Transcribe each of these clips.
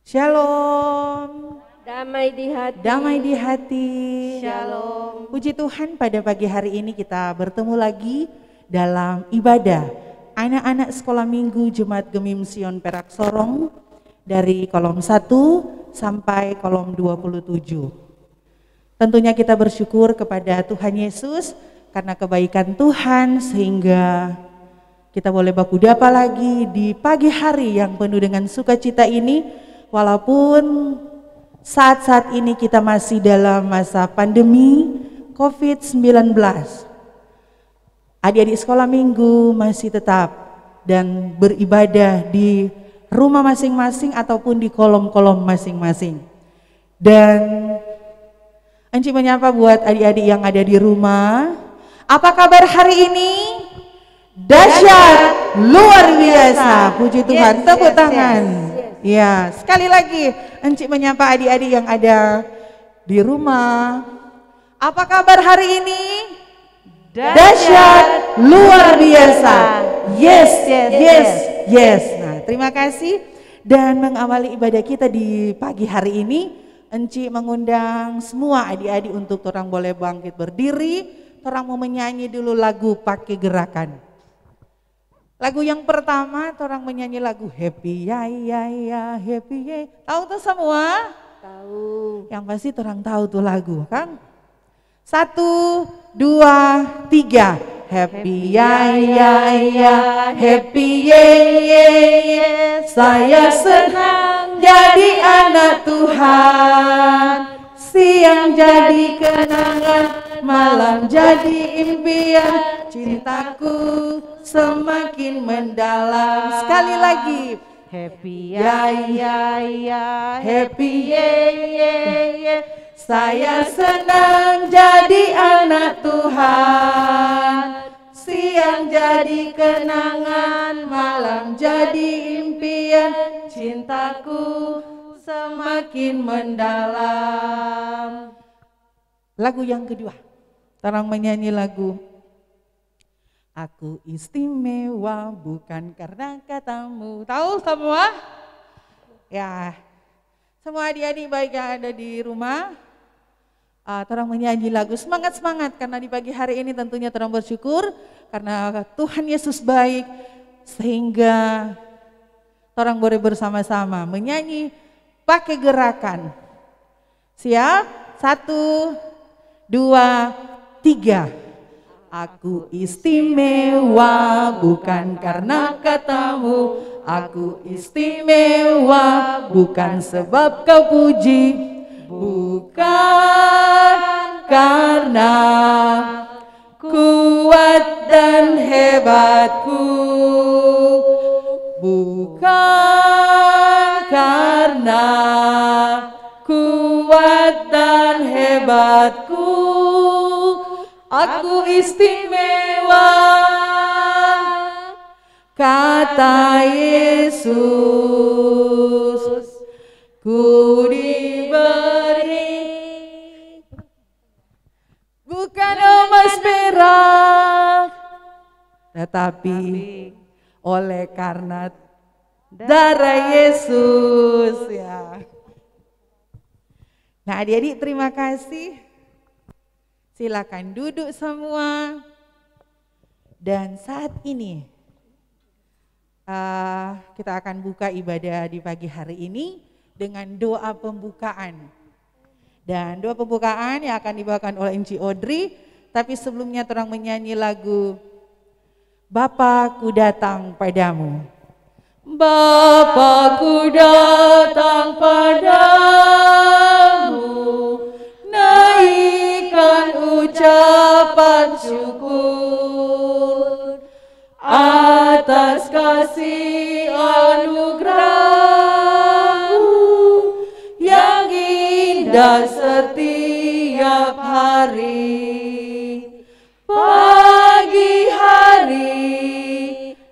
Shalom. Damai di hati. Damai di hati. Shalom. Puji Tuhan, pada pagi hari ini kita bertemu lagi dalam ibadah anak-anak sekolah minggu Jemaat Gemim Sion Perak Sorong dari kolom 1 sampai kolom 27. Tentunya kita bersyukur kepada Tuhan Yesus karena kebaikan Tuhan sehingga kita boleh baku dapa lagi di pagi hari yang penuh dengan sukacita ini, walaupun saat-saat ini kita masih dalam masa pandemi COVID-19. Adik-adik sekolah minggu masih tetap dan beribadah di rumah masing-masing ataupun di kolom-kolom masing-masing. Dan Enci menyapa buat adik-adik yang ada di rumah. Apa kabar hari ini? Dahsyat, luar biasa. Puji Tuhan, tepuk tangan. Ya, sekali lagi Enci menyapa adik-adik yang ada di rumah. Apa kabar hari ini? Dahsyat, luar biasa. Yes. Nah, terima kasih. Dan mengawali ibadah kita di pagi hari ini, Enci mengundang semua adik-adik untuk orang boleh bangkit berdiri. Orang mau menyanyi dulu lagu pakai gerakan. Lagu yang pertama, orang menyanyi lagu Happy ya, Happy ya. Tahu tuh semua? Tahu. Yang pasti orang tahu tuh lagu, Kang. 1, 2, 3. Happy ya, Happy ya. Saya senang jadi anak Tuhan. Siang jadi kenangan, malam jadi impian. Cintaku semakin mendalam. Sekali lagi. Happy ya, Happy ya. Saya senang jadi anak Tuhan. Siang jadi kenangan, malam jadi impian. Cintaku semakin mendalam. Lagu yang kedua, orang menyanyi lagu Aku istimewa bukan karena katamu. Tahu semua? Ya, semua adik-adik baik yang ada di rumah, orang menyanyi lagu semangat-semangat karena di pagi hari ini tentunya orang bersyukur karena Tuhan Yesus baik sehingga orang boleh bersama-sama menyanyi pakai gerakan. Siap? 1, 2, 3. Aku istimewa bukan karena katamu. Aku istimewa bukan sebab kau puji. Bukan karena kuat dan hebatku. Bukan karena kuat dan hebatku. Aku istimewa, kata Yesus. Ku diberi bukan emas perak, tetapi oleh karena darah Yesus. Ya. Nah, adik-adik terima kasih. Silakan duduk semua. Dan saat ini kita akan buka ibadah di pagi hari ini dengan doa pembukaan. Dan doa pembukaan yang akan dibawakan oleh Enci Audrey. Tapi sebelumnya orang menyanyi lagu Bapa ku datang padamu. Bapa ku datang padamu, naikkan ucapan syukur atas kasih anugerah-Mu yang indah setiap hari. Pagi hari,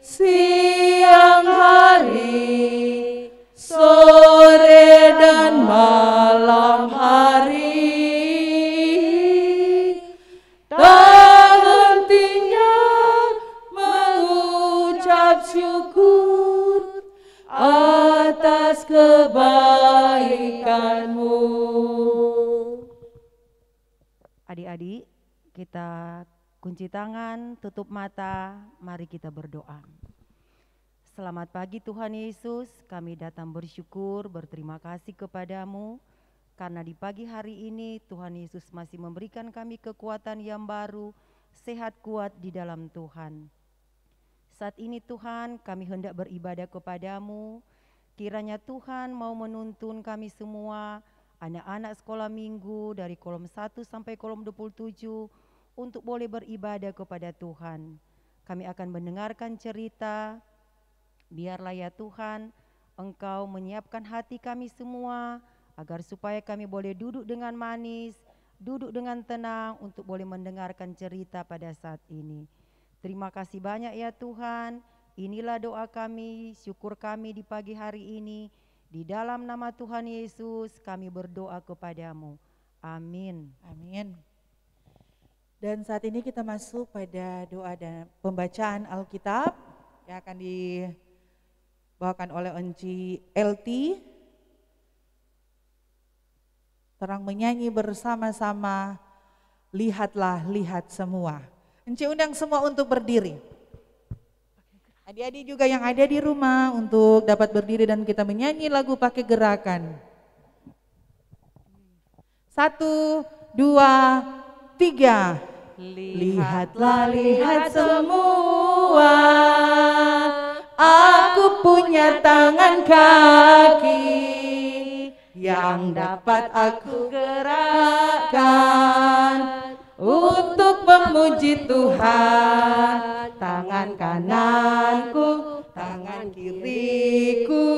siang hari, sore dan malam hari. Tak hentinya mengucap syukur atas kebaikan kebaikan-Mu. Adik-adik, kita kunci tangan, tutup mata, mari kita berdoa. Selamat pagi Tuhan Yesus, kami datang bersyukur, berterima kasih kepadamu, karena di pagi hari ini Tuhan Yesus masih memberikan kami kekuatan yang baru, sehat kuat di dalam Tuhan. Saat ini Tuhan, kami hendak beribadah kepadamu, kiranya Tuhan mau menuntun kami semua, anak-anak sekolah minggu dari kolom 1 sampai kolom 27 untuk boleh beribadah kepada Tuhan. Kami akan mendengarkan cerita, biarlah ya Tuhan Engkau menyiapkan hati kami semua agar supaya kami boleh duduk dengan manis, duduk dengan tenang untuk boleh mendengarkan cerita pada saat ini. Terima kasih banyak ya Tuhan, inilah doa kami, syukur kami di pagi hari ini. Di dalam nama Tuhan Yesus kami berdoa kepadamu. Amin. Amin. Dan saat ini kita masuk pada doa dan pembacaan Alkitab yang akan dibawakan oleh Onci LT. Terang menyanyi bersama-sama, lihatlah, lihat semua. Onci undang semua untuk berdiri. Adik-adik juga yang ada di rumah untuk dapat berdiri dan kita menyanyi lagu pakai gerakan. 1, 2, 3. Lihatlah, lihat semua, aku punya tangan kaki yang dapat aku gerakkan untuk memuji Tuhan. Tangan kananku, tangan kiriku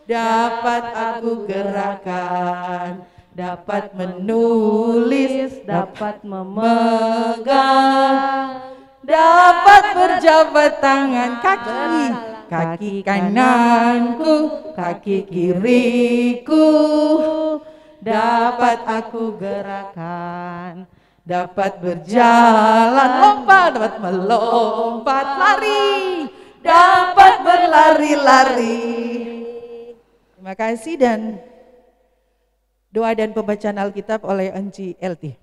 dapat aku gerakkan, dapat menulis, dapat memegang, dapat berjabat tangan. Kaki kananku, kaki kiriku dapat aku gerakan, dapat berjalan, lompat, dapat melompat, lari, dapat berlari-lari. Terima kasih dan doa dan pembacaan Alkitab oleh Onci LT.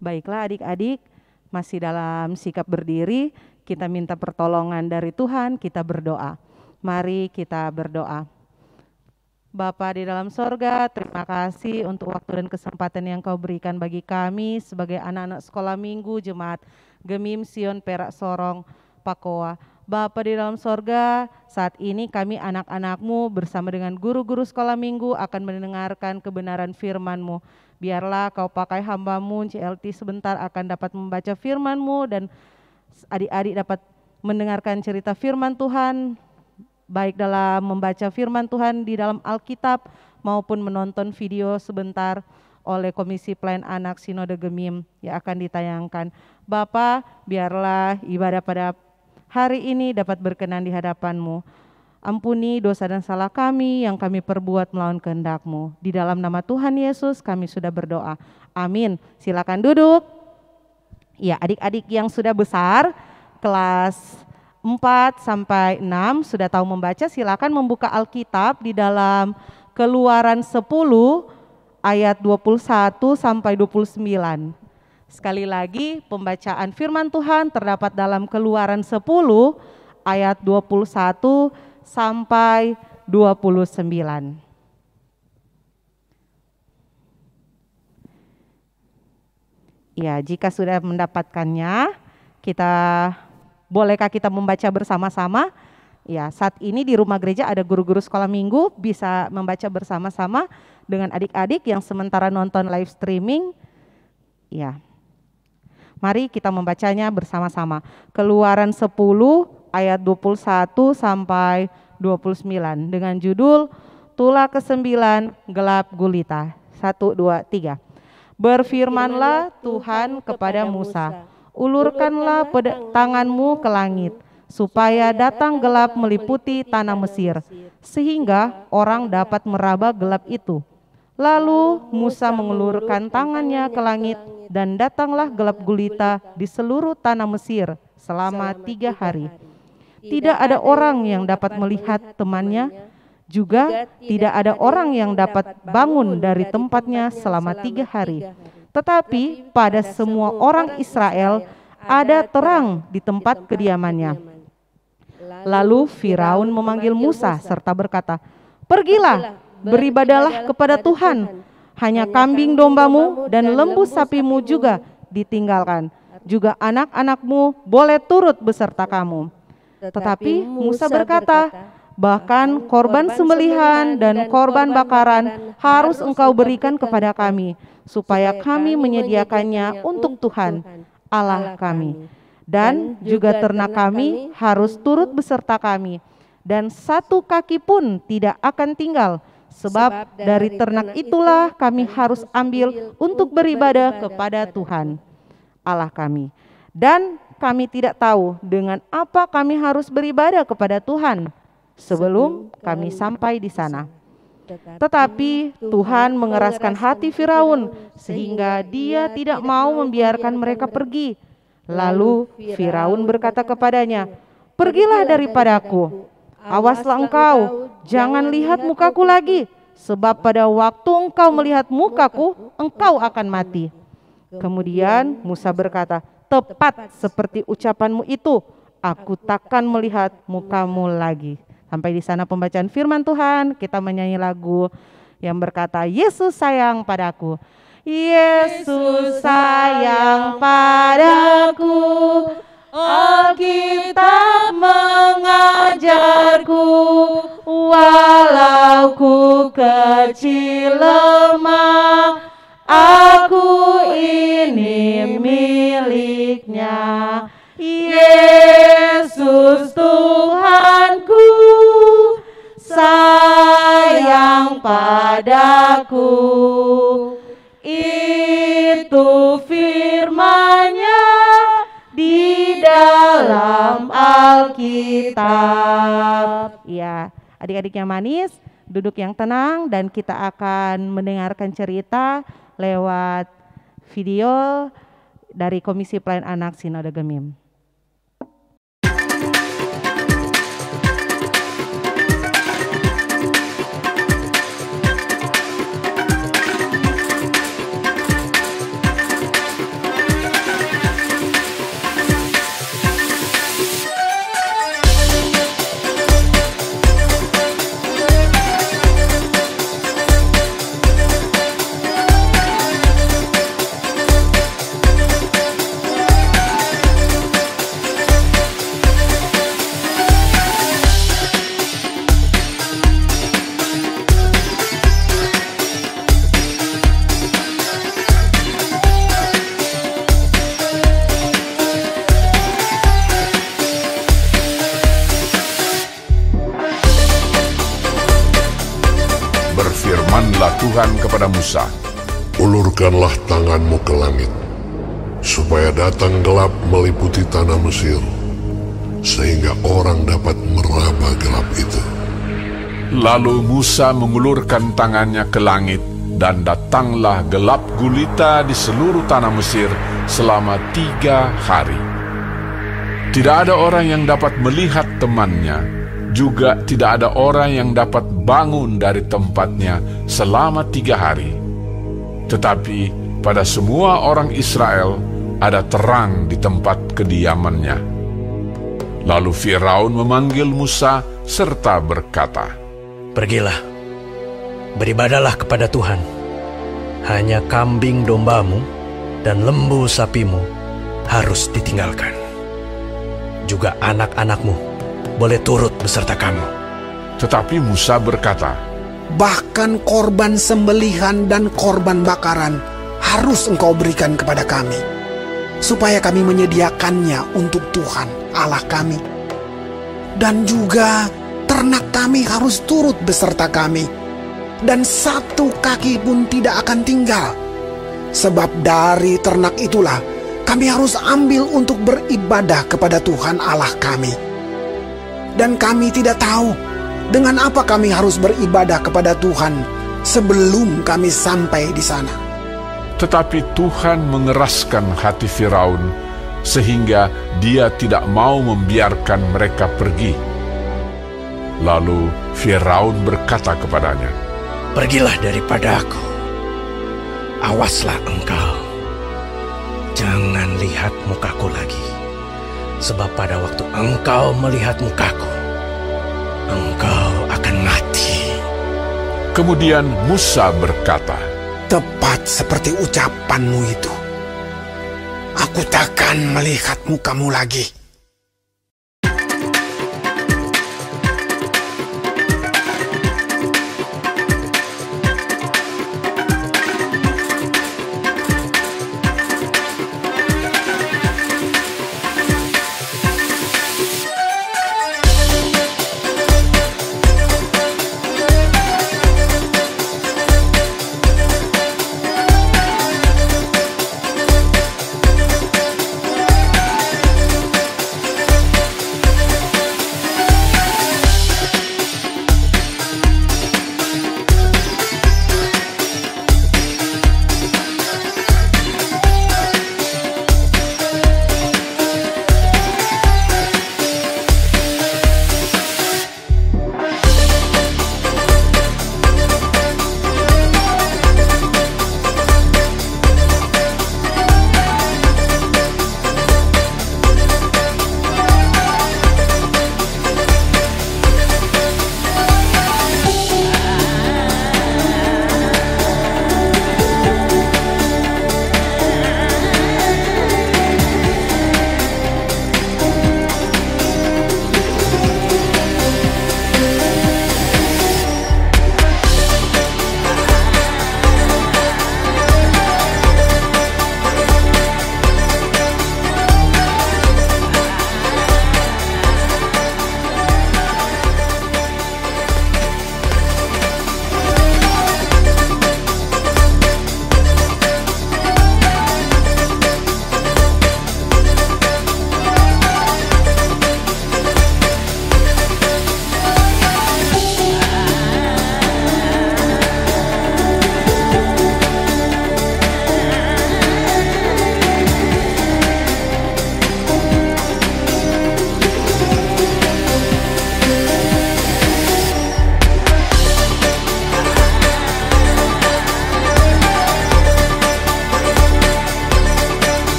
Baiklah adik-adik, masih dalam sikap berdiri, kita minta pertolongan dari Tuhan, kita berdoa. Mari kita berdoa. Bapa di dalam sorga, terima kasih untuk waktu dan kesempatan yang Kau berikan bagi kami sebagai anak-anak sekolah minggu Jemaat Gemim Sion Perak Sorong Pakoa. Bapa di dalam sorga, saat ini kami anak-anak-Mu bersama dengan guru-guru sekolah minggu akan mendengarkan kebenaran firman-Mu. Biarlah Kau pakai hamba-Mu, CLT sebentar akan dapat membaca firman-Mu dan adik-adik dapat mendengarkan cerita firman Tuhan, baik dalam membaca firman Tuhan di dalam Alkitab maupun menonton video sebentar oleh Komisi Pelayan Anak Sinode Gemim yang akan ditayangkan. Bapa, biarlah ibadah pada hari ini dapat berkenan di hadapan-Mu. Ampuni dosa dan salah kami yang kami perbuat melawan kehendak-Mu. Di dalam nama Tuhan Yesus kami sudah berdoa. Amin. Silakan duduk. Ya, adik-adik yang sudah besar, kelas 4 sampai 6 sudah tahu membaca, silakan membuka Alkitab di dalam Keluaran 10 ayat 21 sampai 29. Sekali lagi, pembacaan firman Tuhan terdapat dalam Keluaran 10 ayat 21 sampai 29. Ya, jika sudah mendapatkannya, bolehkah kita membaca bersama-sama? Ya, saat ini di rumah gereja ada guru-guru sekolah minggu bisa membaca bersama-sama dengan adik-adik yang sementara nonton live streaming. Ya. Mari kita membacanya bersama-sama. Keluaran 10 ayat 21 sampai 29 dengan judul Tulah ke-9 Gelap Gulita. 1, 2, 3. Berfirmanlah Tuhan kepada Musa, ulurkanlah tanganmu ke langit, supaya datang gelap meliputi tanah Mesir, sehingga orang dapat meraba gelap itu. Lalu Musa mengulurkan tangannya ke langit, dan datanglah gelap gulita di seluruh tanah Mesir selama 3 hari. Tidak ada orang yang dapat melihat temannya, juga tidak ada orang yang dapat bangun dari tempatnya selama 3 hari. Tetapi pada semua orang Israel ada terang di tempat kediamannya. Lalu Firaun memanggil Musa serta berkata, "Pergilah, beribadalah kepada Tuhan. Hanya kambing dombamu dan lembu sapimu juga ditinggalkan. Juga anak-anakmu boleh turut beserta kamu." Tetapi Musa berkata, "Bahkan korban sembelihan dan korban bakaran harus engkau berikan kepada kami, supaya kami menyediakannya untuk Tuhan, Allah kami. Dan juga ternak kami harus turut beserta kami, dan 1 kaki pun tidak akan tinggal, sebab dari ternak itulah kami harus ambil untuk beribadah kepada Tuhan, Allah kami. Dan kami tidak tahu dengan apa kami harus beribadah kepada Tuhan sebelum kami sampai di sana." Tetapi Tuhan mengeraskan hati Firaun sehingga dia tidak mau membiarkan mereka pergi. Lalu Firaun berkata kepadanya, "Pergilah daripadaku, awaslah engkau, jangan lihat mukaku lagi, sebab pada waktu engkau melihat mukaku, engkau akan mati." Kemudian Musa berkata, "Tepat seperti ucapanmu itu, aku takkan melihat mukamu lagi." Sampai di sana pembacaan firman Tuhan. Kita menyanyi lagu yang berkata, "Yesus sayang padaku." Yesus sayang padaku, Alkitab mengajarku, walau ku kecil lemah, aku ini miliknya. Yesus Tuhanku sayang padaku. Itu firman-Nya di dalam Alkitab. Ya, adik-adik yang manis, duduk yang tenang, dan kita akan mendengarkan cerita lewat video dari Komisi Pelayanan Anak Sinode Gemim. Berfirmanlah Tuhan kepada Musa, "Ulurkanlah tanganmu ke langit, supaya datang gelap meliputi tanah Mesir, sehingga orang dapat meraba gelap itu." Lalu Musa mengulurkan tangannya ke langit, dan datanglah gelap gulita di seluruh tanah Mesir selama 3 hari. Tidak ada orang yang dapat melihat temannya, juga tidak ada orang yang dapat bangun dari tempatnya selama 3 hari. Tetapi pada semua orang Israel ada terang di tempat kediamannya. Lalu Firaun memanggil Musa serta berkata, "Pergilah, beribadalah kepada Tuhan. Hanya kambing dombamu dan lembu sapimu harus ditinggalkan. Juga anak-anakmu boleh turut beserta kamu." Tetapi Musa berkata, "Bahkan korban sembelihan dan korban bakaran harus engkau berikan kepada kami, supaya kami menyediakannya untuk Tuhan Allah kami. Dan juga ternak kami harus turut beserta kami, dan 1 kaki pun tidak akan tinggal. Sebab dari ternak itulah kami harus ambil untuk beribadah kepada Tuhan Allah kami. Dan kami tidak tahu dengan apa kami harus beribadah kepada Tuhan sebelum kami sampai di sana. Tetapi Tuhan mengeraskan hati Firaun sehingga dia tidak mau membiarkan mereka pergi. Lalu Firaun berkata kepadanya, "Pergilah daripada aku. Awaslah engkau. Jangan lihat mukaku lagi. Sebab pada waktu engkau melihat mukaku, engkau akan mati." Kemudian Musa berkata, Tepat seperti ucapanmu itu. Aku takkan melihat mukamu lagi.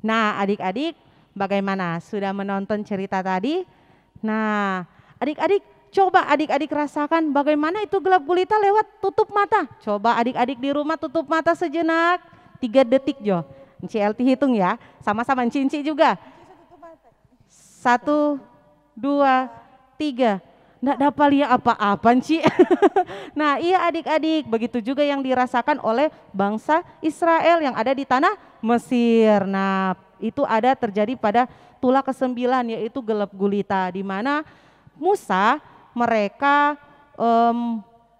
Nah, adik-adik bagaimana? Sudah menonton cerita tadi? Nah, adik-adik coba adik-adik rasakan bagaimana itu gelap gulita lewat tutup mata. Coba adik-adik di rumah tutup mata sejenak, 3 detik Jo. Enci LT hitung ya, sama-sama Enci juga. 1, 2, 3. Nggak dapat lihat apa-apa Enci. Nah iya adik-adik, begitu juga yang dirasakan oleh bangsa Israel yang ada di tanah Mesir. Nah itu ada terjadi pada tulah ke-9 yaitu gelap gulita, di mana Musa mereka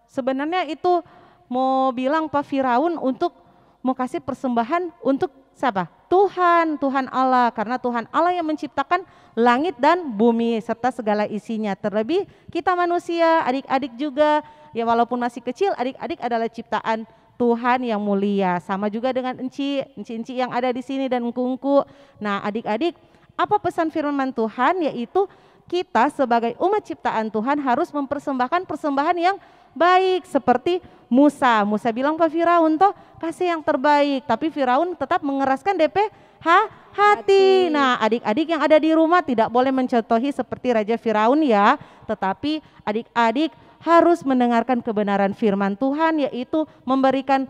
sebenarnya itu mau bilang Pak Firaun untuk mau kasih persembahan untuk siapa? Tuhan Allah, karena Tuhan Allah yang menciptakan langit dan bumi serta segala isinya. Terlebih kita manusia, adik-adik juga ya walaupun masih kecil, adik-adik adalah ciptaan Tuhan yang mulia. Sama juga dengan enci yang ada di sini dan engku-engku. Nah adik-adik, apa pesan firman Tuhan? Yaitu kita sebagai umat ciptaan Tuhan harus mempersembahkan persembahan yang baik seperti Musa bilang Pak Firaun toh kasih yang terbaik, tapi Firaun tetap mengeraskan hati. Nah adik-adik yang ada di rumah tidak boleh mencontohi seperti Raja Firaun ya, tetapi adik-adik harus mendengarkan kebenaran firman Tuhan, yaitu memberikan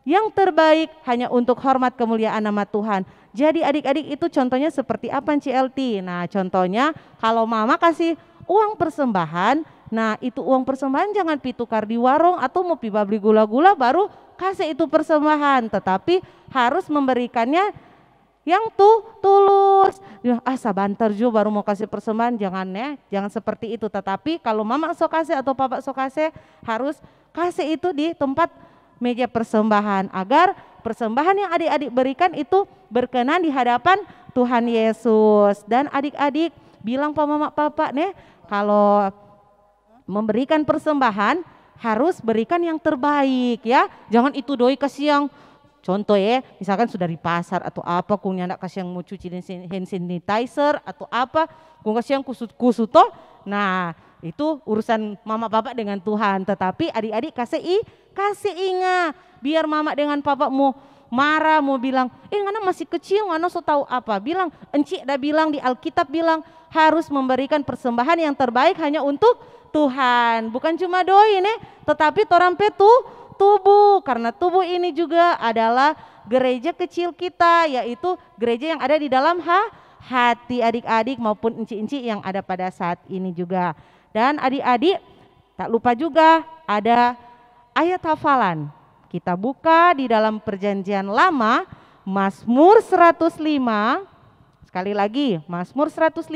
yang terbaik hanya untuk hormat kemuliaan nama Tuhan. Jadi adik-adik itu contohnya seperti apa CLT? Nah contohnya kalau mama kasih uang persembahan, nah itu uang persembahan jangan pitukar di warung atau mau pi beli gula-gula baru kasih itu persembahan, tetapi harus memberikannya yang tulus. Ya, sabantar juga baru mau kasih persembahan, jangan seperti itu. Tetapi kalau mama sok kasih atau papa sok kasih, harus kasih itu di tempat meja persembahan agar persembahan yang adik-adik berikan itu berkenan di hadapan Tuhan Yesus. Dan adik-adik bilang pak mama papa nih, kalau memberikan persembahan harus berikan yang terbaik ya. Jangan itu doi kasih yang contoh ya, misalkan sudah di pasar atau apa, kung nyandak kasih yang mau cuci hand sanitizer atau apa, kung kasih yang kusut-kusut toh. Nah, itu urusan mama papa dengan Tuhan. Tetapi adik-adik kasih ingat, biar mama dengan papa mau marah, mau bilang, ngana masih kecil, ngana so tahu apa. Bilang, encik dah bilang di Alkitab bilang harus memberikan persembahan yang terbaik hanya untuk Tuhan. Bukan cuma doi nih, tetapi torang tubuh. Karena tubuh ini juga adalah gereja kecil kita, yaitu gereja yang ada di dalam hati adik-adik maupun encik-encik yang ada pada saat ini juga. Dan adik-adik tak lupa juga ada ayat hafalan. Kita buka di dalam Perjanjian Lama, Mazmur 105. Sekali lagi, Mazmur 105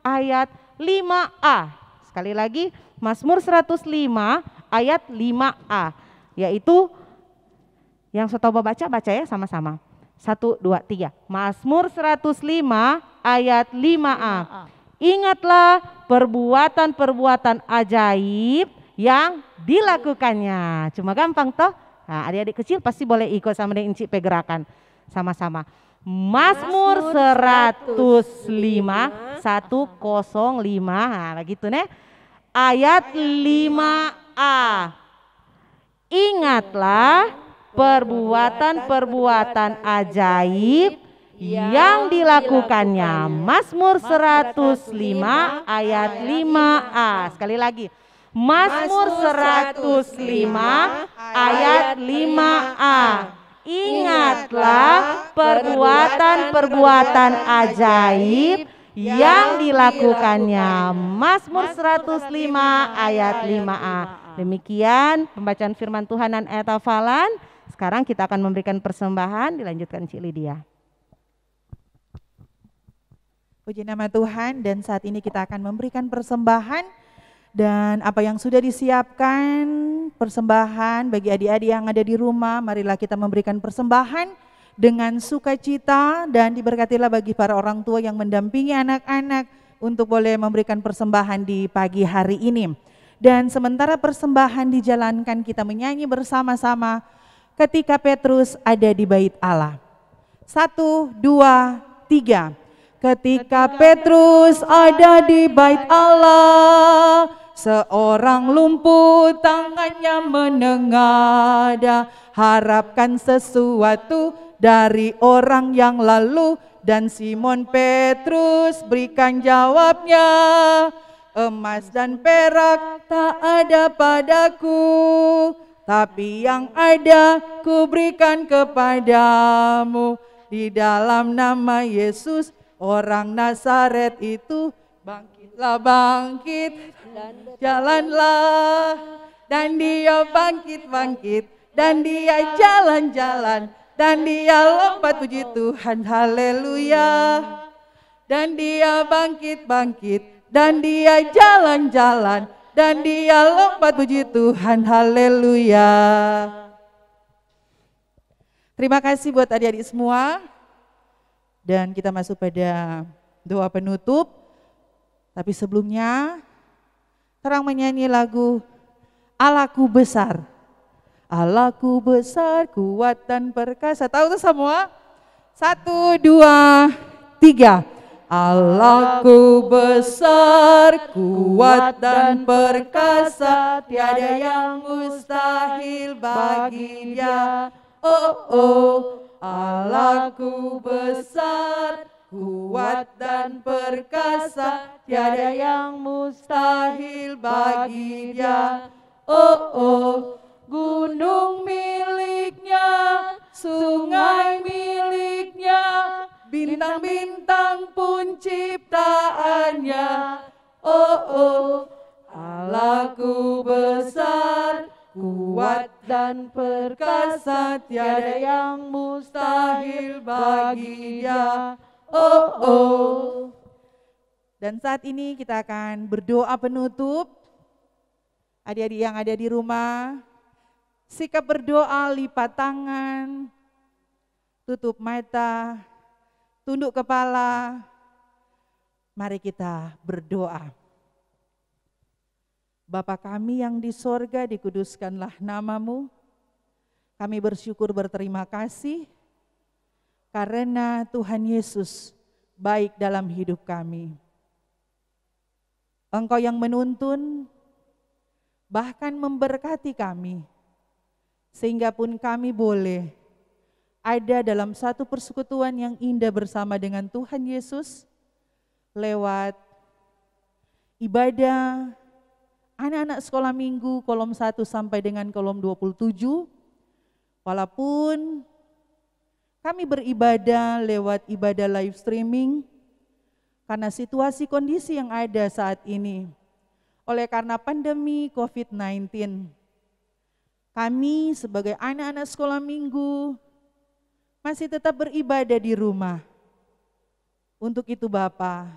ayat 5a. Sekali lagi, Mazmur 105 ayat 5a. Yaitu yang saya tahu baca ya sama-sama. 1, 2, 3. Mazmur 105 ayat 5a. Ingatlah perbuatan-perbuatan ajaib yang dilakukannya. Cuma gampang toh? Nah, adik-adik kecil pasti boleh ikut sama dengan Encik Pegerakan. Sama-sama. Mazmur 105, 105. Nah, begitu nih. Ayat 5a. Ingatlah perbuatan-perbuatan ajaib yang dilakukannya. Mazmur 105 ayat 5a. Sekali lagi. Mazmur 105 ayat 5a. Ingatlah perbuatan-perbuatan ajaib yang dilakukannya. Mazmur 105 ayat 5a. Demikian pembacaan firman Tuhan dan ayat hafalan. Sekarang kita akan memberikan persembahan. Dilanjutkan Cik Lydia. Puji nama Tuhan, dan saat ini kita akan memberikan persembahan, dan apa yang sudah disiapkan persembahan bagi adik-adik yang ada di rumah, marilah kita memberikan persembahan dengan sukacita, dan diberkatilah bagi para orang tua yang mendampingi anak-anak untuk boleh memberikan persembahan di pagi hari ini. Dan sementara persembahan dijalankan, kita menyanyi bersama-sama ketika Petrus ada di bait Allah. 1, 2, 3. Ketika Petrus ada di bait Allah, seorang lumpuh tangannya menengadah, harapkan sesuatu dari orang yang lalu, dan Simon Petrus berikan jawabnya, emas dan perak tak ada padaku, tapi yang ada ku berikan kepadamu. Di dalam nama Yesus orang Nazaret itu, bangkitlah bangkit, jalanlah. Dan dia bangkit, dan dia jalan-jalan, dan dia lompat, puji Tuhan, haleluya. Dan dia bangkit, dan dia jalan-jalan, dan dia lompat, puji Tuhan, haleluya. Terima kasih buat adik-adik semua. Dan kita masuk pada doa penutup. Tapi sebelumnya, terang menyanyi lagu Allahku besar. Allahku besar, kuat dan perkasa. Tahu tuh semua? 1, 2, 3. Allahku besar, kuat dan perkasa, tiada yang mustahil bagi Dia. Oh, Allahku besar, kuat dan perkasa, tiada yang mustahil bagi Dia. Oh, gunung miliknya, sungai miliknya, bintang-bintang pun ciptaannya. Oh, Allahku besar, kuat dan perkasa, tiada yang mustahil bagi Dia. Oh. Dan saat ini kita akan berdoa penutup. Adik-adik yang ada di rumah, Sikap berdoa, lipat tangan, tutup mata, tunduk kepala. Mari kita berdoa. Bapa kami yang di sorga, dikuduskanlah namamu. Kami bersyukur berterima kasih karena Tuhan Yesus baik dalam hidup kami. Engkau yang menuntun, bahkan memberkati kami, sehingga pun kami boleh ada dalam satu persekutuan yang indah bersama dengan Tuhan Yesus lewat ibadah anak-anak sekolah minggu kolom 1 sampai dengan kolom 27. Walaupun kami beribadah lewat ibadah live streaming karena situasi kondisi yang ada saat ini oleh karena pandemi COVID-19. Kami sebagai anak-anak sekolah minggu masih tetap beribadah di rumah. Untuk itu Bapa,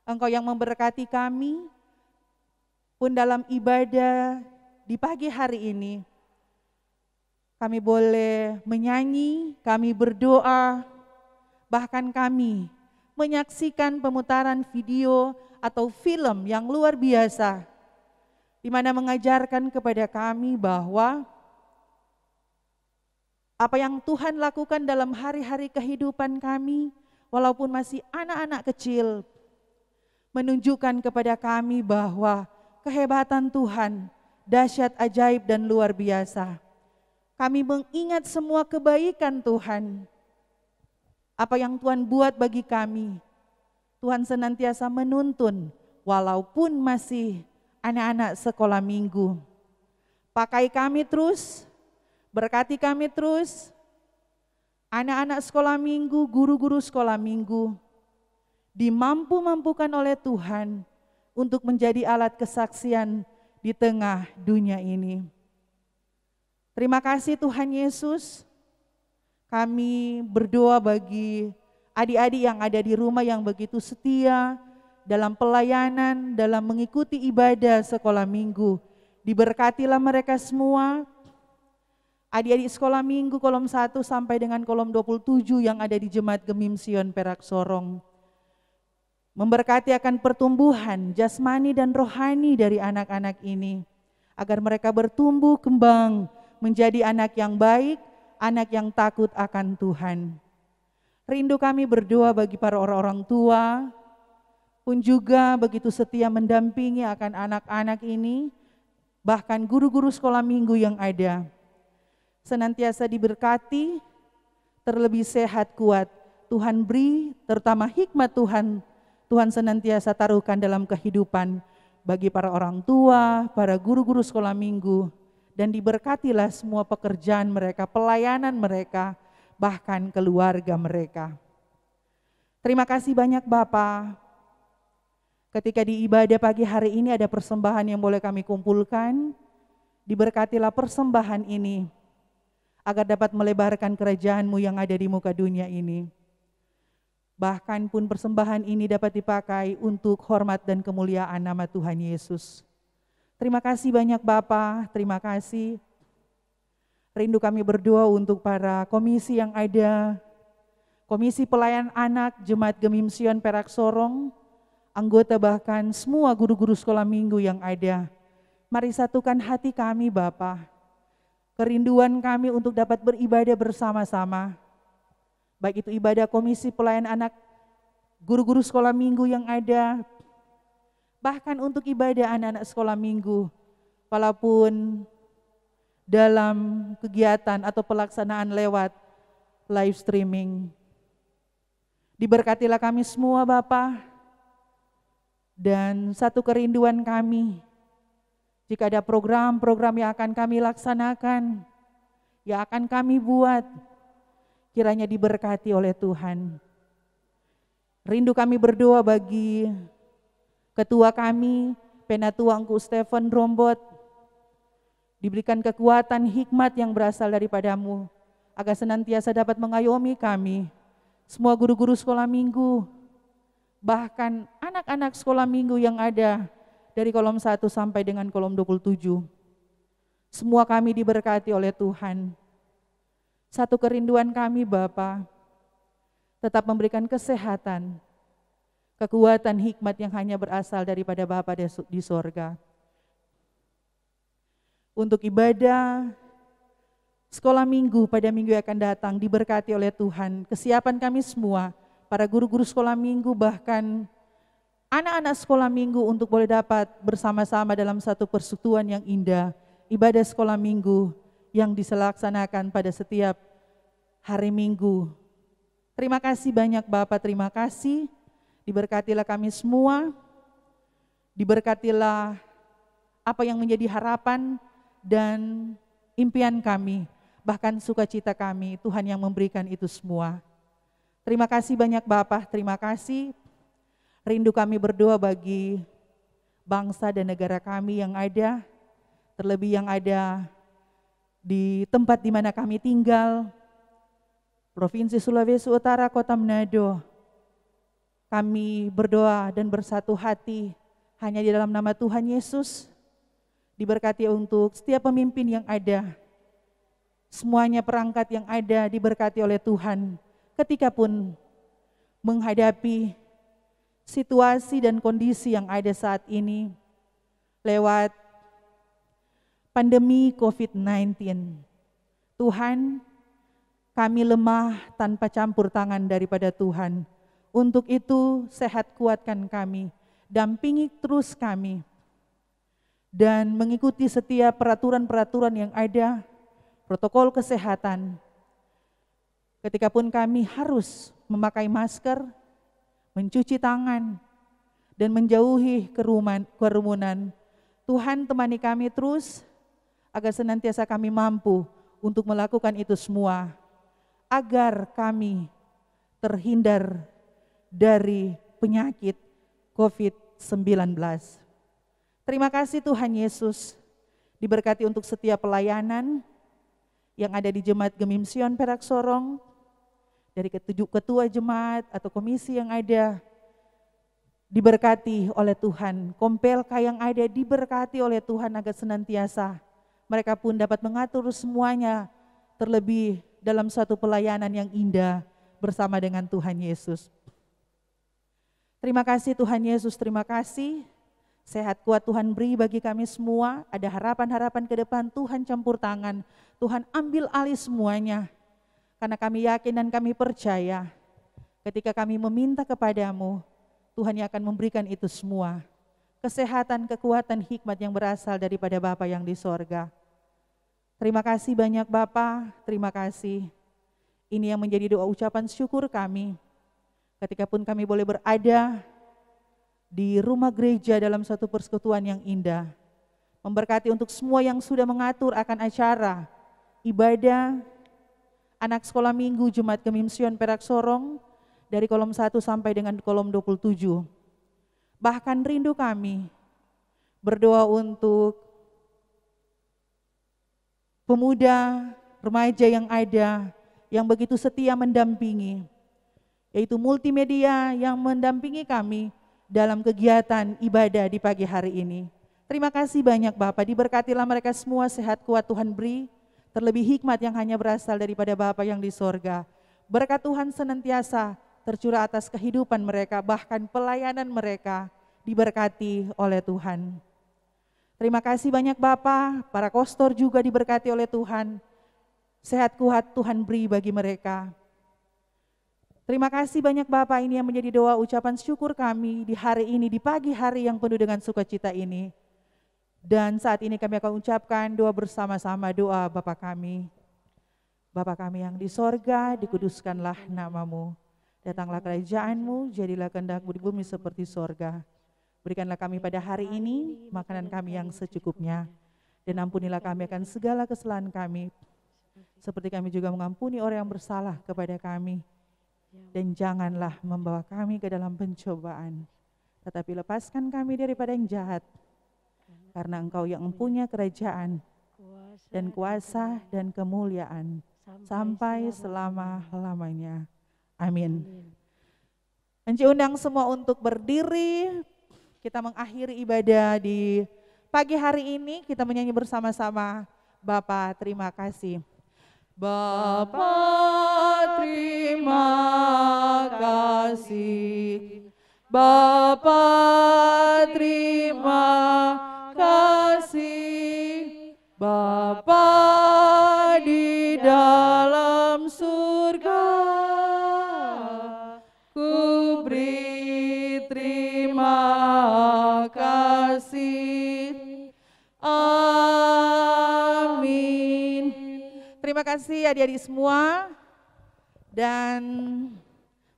Engkau yang memberkati kami pun dalam ibadah di pagi hari ini. Kami boleh menyanyi, kami berdoa, bahkan kami menyaksikan pemutaran video atau film yang luar biasa di mana mengajarkan kepada kami bahwa apa yang Tuhan lakukan dalam hari-hari kehidupan kami, walaupun masih anak-anak kecil, menunjukkan kepada kami bahwa kehebatan Tuhan dahsyat, ajaib, dan luar biasa. Kami mengingat semua kebaikan Tuhan, apa yang Tuhan buat bagi kami. Tuhan senantiasa menuntun, walaupun masih anak-anak sekolah minggu. Pakai kami terus, berkati kami terus, anak-anak sekolah minggu, guru-guru sekolah minggu, dimampu-mampukan oleh Tuhan untuk menjadi alat kesaksian di tengah dunia ini. Terima kasih Tuhan Yesus, kami berdoa bagi adik-adik yang ada di rumah yang begitu setia, dalam pelayanan, dalam mengikuti ibadah sekolah minggu. Diberkatilah mereka semua. Adik-adik sekolah minggu kolom 1 sampai dengan kolom 27 yang ada di Jemaat Gemim Sion Perak Sorong. Memberkati akan pertumbuhan jasmani dan rohani dari anak-anak ini. Agar mereka bertumbuh kembang menjadi anak yang baik, anak yang takut akan Tuhan. Rindu kami berdoa bagi para orang-orang tua, pun juga begitu setia mendampingi akan anak-anak ini, bahkan guru-guru sekolah minggu yang ada. Senantiasa diberkati, terlebih sehat kuat. Tuhan beri, terutama hikmat Tuhan, Tuhan senantiasa taruhkan dalam kehidupan bagi para orang tua, para guru-guru sekolah minggu, dan diberkatilah semua pekerjaan mereka, pelayanan mereka, bahkan keluarga mereka. Terima kasih banyak Bapak. Ketika di ibadah pagi hari ini ada persembahan yang boleh kami kumpulkan, diberkatilah persembahan ini, agar dapat melebarkan kerajaan-Mu yang ada di muka dunia ini. Bahkan pun persembahan ini dapat dipakai untuk hormat dan kemuliaan nama Tuhan Yesus. Terima kasih banyak Bapa, terima kasih. Rindu kami berdoa untuk para komisi yang ada, Komisi Pelayan Anak Jemaat Gemim Sion Perak Sorong, anggota bahkan semua guru-guru sekolah minggu yang ada. Mari satukan hati kami Bapa, kerinduan kami untuk dapat beribadah bersama-sama. Baik itu ibadah Komisi Pelayan Anak, guru-guru sekolah minggu yang ada, bahkan untuk ibadah anak-anak sekolah minggu, walaupun dalam kegiatan atau pelaksanaan lewat live streaming. Diberkatilah kami semua Bapa. Dan satu kerinduan kami, jika ada program-program yang akan kami laksanakan, yang akan kami buat, kiranya diberkati oleh Tuhan. Rindu kami berdoa bagi ketua kami, Penatua Engku Stephen Rombot, diberikan kekuatan hikmat yang berasal daripada-Mu, agar senantiasa dapat mengayomi kami, semua guru-guru sekolah minggu, bahkan anak-anak sekolah minggu yang ada dari kolom 1 sampai dengan kolom 27. Semua kami diberkati oleh Tuhan. Satu kerinduan kami Bapa, tetap memberikan kesehatan, kekuatan, hikmat yang hanya berasal daripada Bapa di sorga. Untuk ibadah sekolah minggu pada minggu yang akan datang diberkati oleh Tuhan. Kesiapan kami semua, para guru-guru sekolah minggu, bahkan anak-anak sekolah minggu untuk boleh dapat bersama-sama dalam satu persekutuan yang indah, ibadah sekolah minggu yang dilaksanakan pada setiap hari Minggu. Terima kasih banyak Bapak, terima kasih. Diberkatilah kami semua, diberkatilah apa yang menjadi harapan dan impian kami, bahkan sukacita kami, Tuhan yang memberikan itu semua. Terima kasih banyak Bapak, terima kasih. Rindu kami berdoa bagi bangsa dan negara kami yang ada, terlebih yang ada di tempat di mana kami tinggal, Provinsi Sulawesi Utara, Kota Manado. Kami berdoa dan bersatu hati hanya di dalam nama Tuhan Yesus. Diberkati untuk setiap pemimpin yang ada, semuanya perangkat yang ada diberkati oleh Tuhan. Ketika pun menghadapi situasi dan kondisi yang ada saat ini, lewat pandemi COVID-19. Tuhan, kami lemah tanpa campur tangan daripada Tuhan. Untuk itu sehat kuatkan kami, dampingi terus kami, dan mengikuti setiap peraturan-peraturan yang ada, protokol kesehatan. Ketika pun kami harus memakai masker, mencuci tangan, dan menjauhi kerumunan, Tuhan temani kami terus, agar senantiasa kami mampu untuk melakukan itu semua, agar kami terhindar dari penyakit COVID-19. Terima kasih Tuhan Yesus, diberkati untuk setiap pelayanan yang ada di Jemaat Gemim Sion Perak Sorong, dari ketua jemaat atau komisi yang ada, diberkati oleh Tuhan. Kompelka yang ada diberkati oleh Tuhan agar senantiasa mereka pun dapat mengatur semuanya, terlebih dalam suatu pelayanan yang indah bersama dengan Tuhan Yesus. Terima kasih Tuhan Yesus, terima kasih. Sehat kuat Tuhan beri bagi kami semua. Ada harapan-harapan ke depan, Tuhan campur tangan. Tuhan ambil alih semuanya. Karena kami yakin dan kami percaya, ketika kami meminta kepadamu, Tuhan yang akan memberikan itu semua. Kesehatan, kekuatan, hikmat yang berasal daripada Bapa yang di sorga. Terima kasih banyak Bapa, terima kasih. Ini yang menjadi doa ucapan syukur kami. Ketika pun kami boleh berada di rumah gereja dalam satu persekutuan yang indah. Memberkati untuk semua yang sudah mengatur akan acara ibadah anak sekolah minggu Jemaat Gemim Sion Perak Sorong dari kolom 1 sampai dengan kolom 27. Bahkan rindu kami berdoa untuk pemuda, remaja yang ada, yang begitu setia mendampingi, yaitu multimedia yang mendampingi kami dalam kegiatan ibadah di pagi hari ini. Terima kasih banyak Bapak, diberkatilah mereka semua, sehat kuat Tuhan beri, terlebih hikmat yang hanya berasal daripada Bapa yang di sorga. Berkat Tuhan senantiasa tercurah atas kehidupan mereka, bahkan pelayanan mereka diberkati oleh Tuhan. Terima kasih banyak Bapak, para kostor juga diberkati oleh Tuhan. Sehat kuat Tuhan beri bagi mereka. Terima kasih banyak Bapak, ini yang menjadi doa ucapan syukur kami di hari ini, di pagi hari yang penuh dengan sukacita ini. Dan saat ini kami akan ucapkan doa bersama-sama, doa Bapa kami. Bapa kami yang di sorga, dikuduskanlah namamu. Datanglah kerajaan-Mu, jadilah kehendak-Mu di bumi seperti sorga. Berikanlah kami pada hari ini makanan kami yang secukupnya. Dan ampunilah kami akan segala kesalahan kami, seperti kami juga mengampuni orang yang bersalah kepada kami. Dan janganlah membawa kami ke dalam pencobaan, tetapi lepaskan kami daripada yang jahat. Karena Engkau yang mempunyai kerajaan dan kuasa dan kemuliaan sampai selama-lamanya. Amin. Anci undang semua untuk berdiri. Kita mengakhiri ibadah di pagi hari ini. Kita menyanyi bersama-sama Bapa, terima kasih. Bapa, terima kasih. Bapa, terima kasih. Bapa di dalam surga, ku beri terima kasih. Amin. Terima kasih adik-adik semua. Dan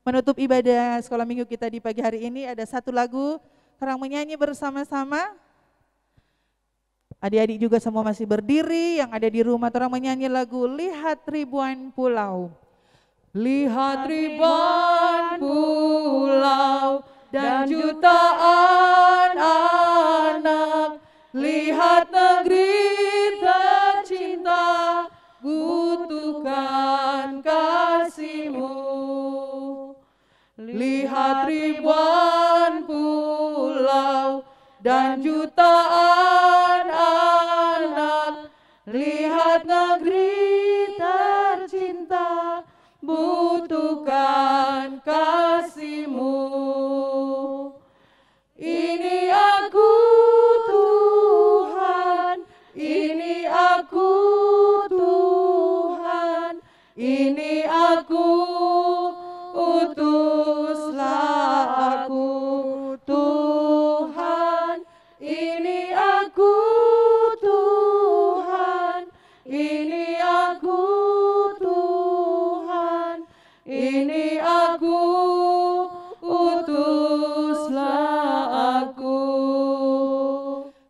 menutup ibadah sekolah minggu kita di pagi hari ini ada satu lagu, orang menyanyi bersama-sama. Adik-adik juga semua masih berdiri, yang ada di rumah orang menyanyi lagu Lihat Ribuan Pulau. Lihat ribuan pulau dan jutaan anak, lihat negeri tercinta, butuhkan kasih-Mu. Lihat ribuan pulau dan jutaan anak, lihat negeri tercinta, butuhkan kasih-Mu. Ini aku Tuhan, ini aku Tuhan, ini aku, utuslah aku Tuhan. Ini aku Tuhan, ini aku Tuhan, ini aku, utuslah aku.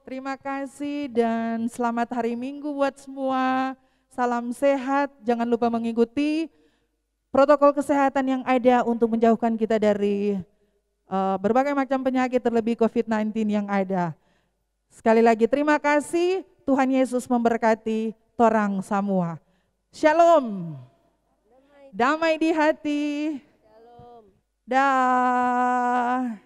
Terima kasih dan selamat hari Minggu buat semua. Salam sehat, jangan lupa mengikuti protokol kesehatan yang ada untuk menjauhkan kita dari berbagai macam penyakit, terlebih COVID-19 yang ada. Sekali lagi terima kasih, Tuhan Yesus memberkati torang semua. Shalom. Damai di hati. Shalom. Dah.